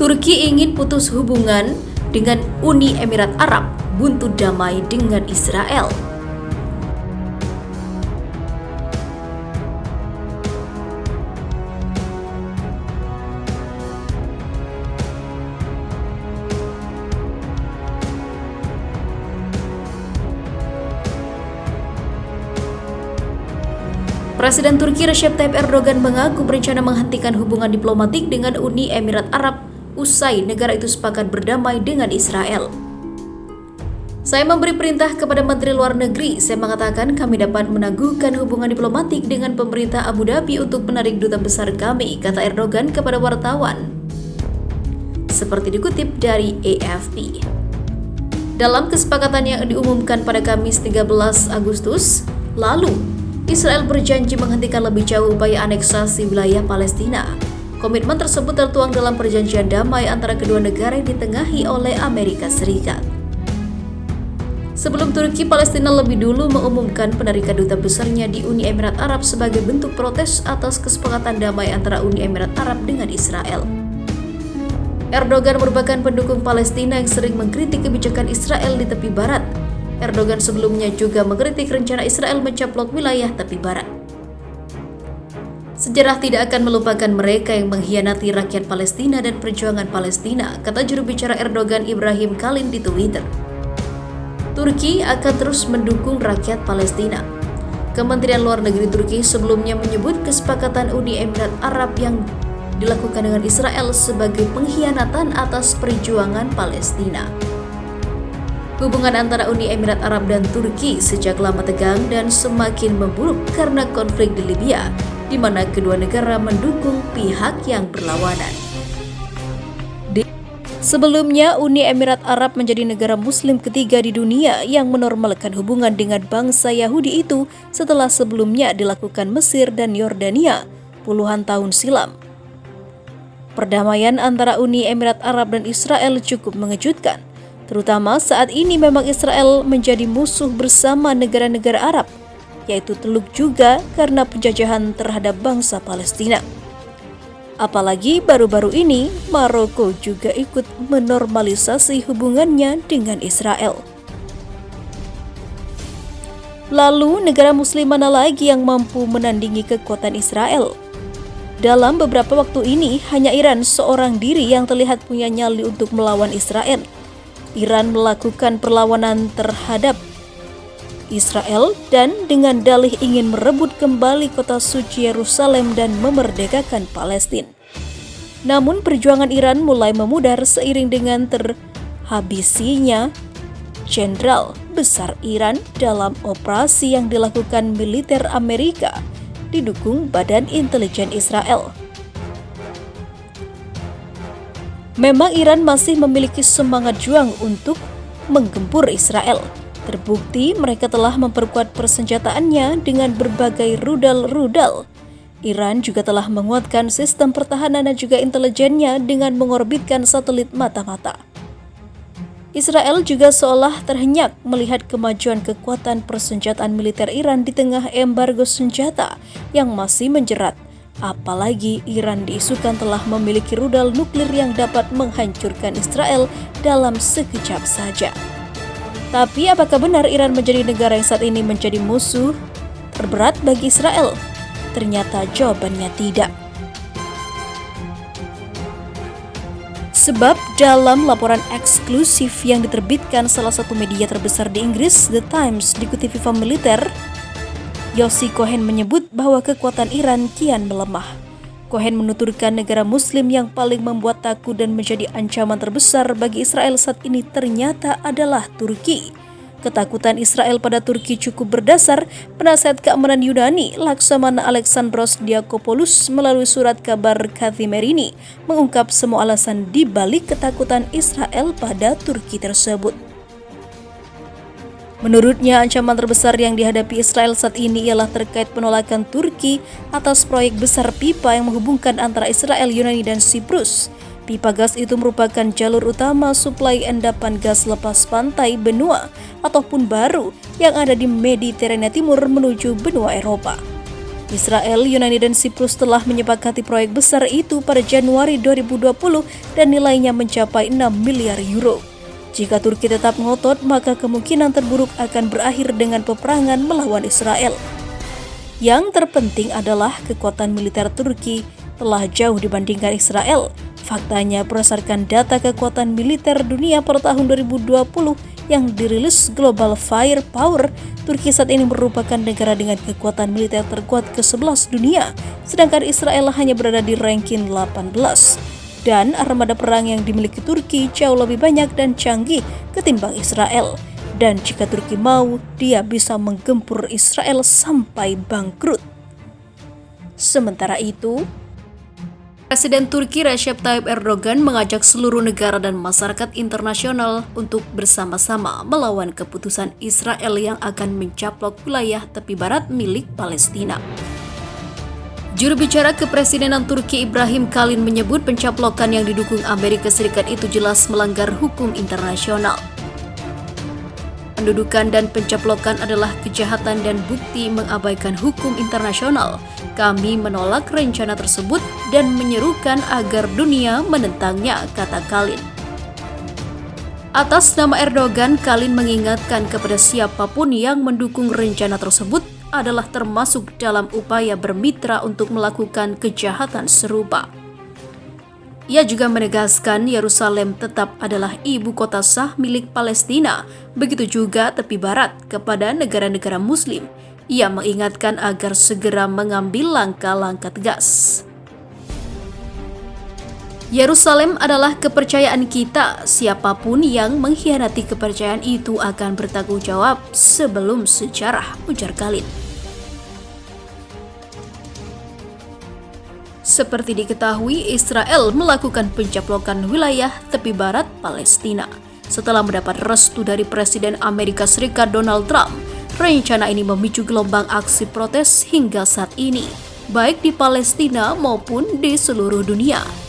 Turki ingin putus hubungan dengan Uni Emirat Arab, buntu damai dengan Israel. Presiden Turki Recep Tayyip Erdogan mengaku berencana menghentikan hubungan diplomatik dengan Uni Emirat Arab usai negara itu sepakat berdamai dengan Israel. Saya memberi perintah kepada Menteri Luar Negeri. Saya mengatakan kami dapat menangguhkan hubungan diplomatik dengan pemerintah Abu Dhabi untuk menarik duta besar kami, kata Erdogan kepada wartawan. Seperti dikutip dari AFP. Dalam kesepakatan yang diumumkan pada Kamis 13 Agustus lalu, Israel berjanji menghentikan lebih jauh upaya aneksasi wilayah Palestina. Komitmen tersebut tertuang dalam perjanjian damai antara kedua negara yang ditengahi oleh Amerika Serikat. Sebelum Turki, Palestina lebih dulu mengumumkan penarikan duta besarnya di Uni Emirat Arab sebagai bentuk protes atas kesepakatan damai antara Uni Emirat Arab dengan Israel. Erdogan merupakan pendukung Palestina yang sering mengkritik kebijakan Israel di tepi barat. Erdogan sebelumnya juga mengkritik rencana Israel mencaplok wilayah tepi barat. Sejarah tidak akan melupakan mereka yang mengkhianati rakyat Palestina dan perjuangan Palestina, kata juru bicara Erdogan Ibrahim Kalin di Twitter. Turki akan terus mendukung rakyat Palestina. Kementerian Luar Negeri Turki sebelumnya menyebut kesepakatan Uni Emirat Arab yang dilakukan dengan Israel sebagai pengkhianatan atas perjuangan Palestina. Hubungan antara Uni Emirat Arab dan Turki sejak lama tegang dan semakin memburuk karena konflik di Libya, di mana kedua negara mendukung pihak yang berlawanan. Sebelumnya, Uni Emirat Arab menjadi negara Muslim ketiga di dunia yang menormalkan hubungan dengan bangsa Yahudi itu setelah sebelumnya dilakukan Mesir dan Yordania puluhan tahun silam. Perdamaian antara Uni Emirat Arab dan Israel cukup mengejutkan. Terutama saat ini memang Israel menjadi musuh bersama negara-negara Arab, yaitu Teluk juga karena penjajahan terhadap bangsa Palestina. Apalagi baru-baru ini Maroko juga ikut menormalisasi hubungannya dengan Israel. Lalu negara Muslim mana lagi yang mampu menandingi kekuatan Israel? Dalam beberapa waktu ini hanya Iran seorang diri yang terlihat punya nyali untuk melawan Israel. Iran melakukan perlawanan terhadap Israel dan dengan dalih ingin merebut kembali kota suci Yerusalem dan memerdekakan Palestina. Namun perjuangan Iran mulai memudar seiring dengan terhabisinya Jenderal Besar Iran dalam operasi yang dilakukan militer Amerika didukung Badan Intelijen Israel. Memang Iran masih memiliki semangat juang untuk menggempur Israel. Terbukti mereka telah memperkuat persenjataannya dengan berbagai rudal-rudal. Iran juga telah menguatkan sistem pertahanan dan juga intelijennya dengan mengorbitkan satelit mata-mata. Israel juga seolah terhenyak melihat kemajuan kekuatan persenjataan militer Iran di tengah embargo senjata yang masih menjerat. Apalagi Iran diisukan telah memiliki rudal nuklir yang dapat menghancurkan Israel dalam sekejap saja. Tapi apakah benar Iran menjadi negara yang saat ini menjadi musuh terberat bagi Israel? Ternyata jawabannya tidak. Sebab dalam laporan eksklusif yang diterbitkan salah satu media terbesar di Inggris, The Times, dikutip Viva Militer, Yossi Cohen menyebut bahwa kekuatan Iran kian melemah. Cohen menuturkan negara Muslim yang paling membuat takut dan menjadi ancaman terbesar bagi Israel saat ini ternyata adalah Turki. Ketakutan Israel pada Turki cukup berdasar. Penasihat keamanan Yunani Laksamana Alexandros Diakopoulos melalui surat kabar Kathimerini mengungkap semua alasan di balik ketakutan Israel pada Turki tersebut. Menurutnya, ancaman terbesar yang dihadapi Israel saat ini ialah terkait penolakan Turki atas proyek besar pipa yang menghubungkan antara Israel, Yunani, dan Siprus. Pipa gas itu merupakan jalur utama suplai endapan gas lepas pantai benua ataupun baru yang ada di Mediterania Timur menuju benua Eropa. Israel, Yunani, dan Siprus telah menyepakati proyek besar itu pada Januari 2020 dan nilainya mencapai 6 miliar euro. Jika Turki tetap ngotot, maka kemungkinan terburuk akan berakhir dengan peperangan melawan Israel. Yang terpenting adalah kekuatan militer Turki telah jauh dibandingkan Israel. Faktanya, berdasarkan data kekuatan militer dunia per tahun 2020 yang dirilis Global Firepower, Turki saat ini merupakan negara dengan kekuatan militer terkuat ke-11 dunia, sedangkan Israel hanya berada di ranking 18. Dan armada perang yang dimiliki Turki jauh lebih banyak dan canggih ketimbang Israel. Dan jika Turki mau, dia bisa menggempur Israel sampai bangkrut. Sementara itu, Presiden Turki Recep Tayyip Erdogan mengajak seluruh negara dan masyarakat internasional untuk bersama-sama melawan keputusan Israel yang akan mencaplok wilayah tepi barat milik Palestina. Juru bicara Kepresidenan Turki Ibrahim Kalin menyebut pencaplokan yang didukung Amerika Serikat itu jelas melanggar hukum internasional. Pendudukan dan pencaplokan adalah kejahatan dan bukti mengabaikan hukum internasional. Kami menolak rencana tersebut dan menyerukan agar dunia menentangnya, kata Kalin. Atas nama Erdogan, Kalin mengingatkan kepada siapapun yang mendukung rencana tersebut adalah termasuk dalam upaya bermitra untuk melakukan kejahatan serupa. Ia juga menegaskan Yerusalem tetap adalah ibu kota sah milik Palestina, begitu juga tepi barat kepada negara-negara Muslim. Ia mengingatkan agar segera mengambil langkah-langkah tegas. Yerusalem adalah kepercayaan kita. Siapapun yang mengkhianati kepercayaan itu akan bertanggung jawab sebelum sejarah, ujar Kalin. Seperti diketahui, Israel melakukan pencaplokan wilayah tepi barat Palestina. Setelah mendapat restu dari Presiden Amerika Serikat Donald Trump, rencana ini memicu gelombang aksi protes hingga saat ini, baik di Palestina maupun di seluruh dunia.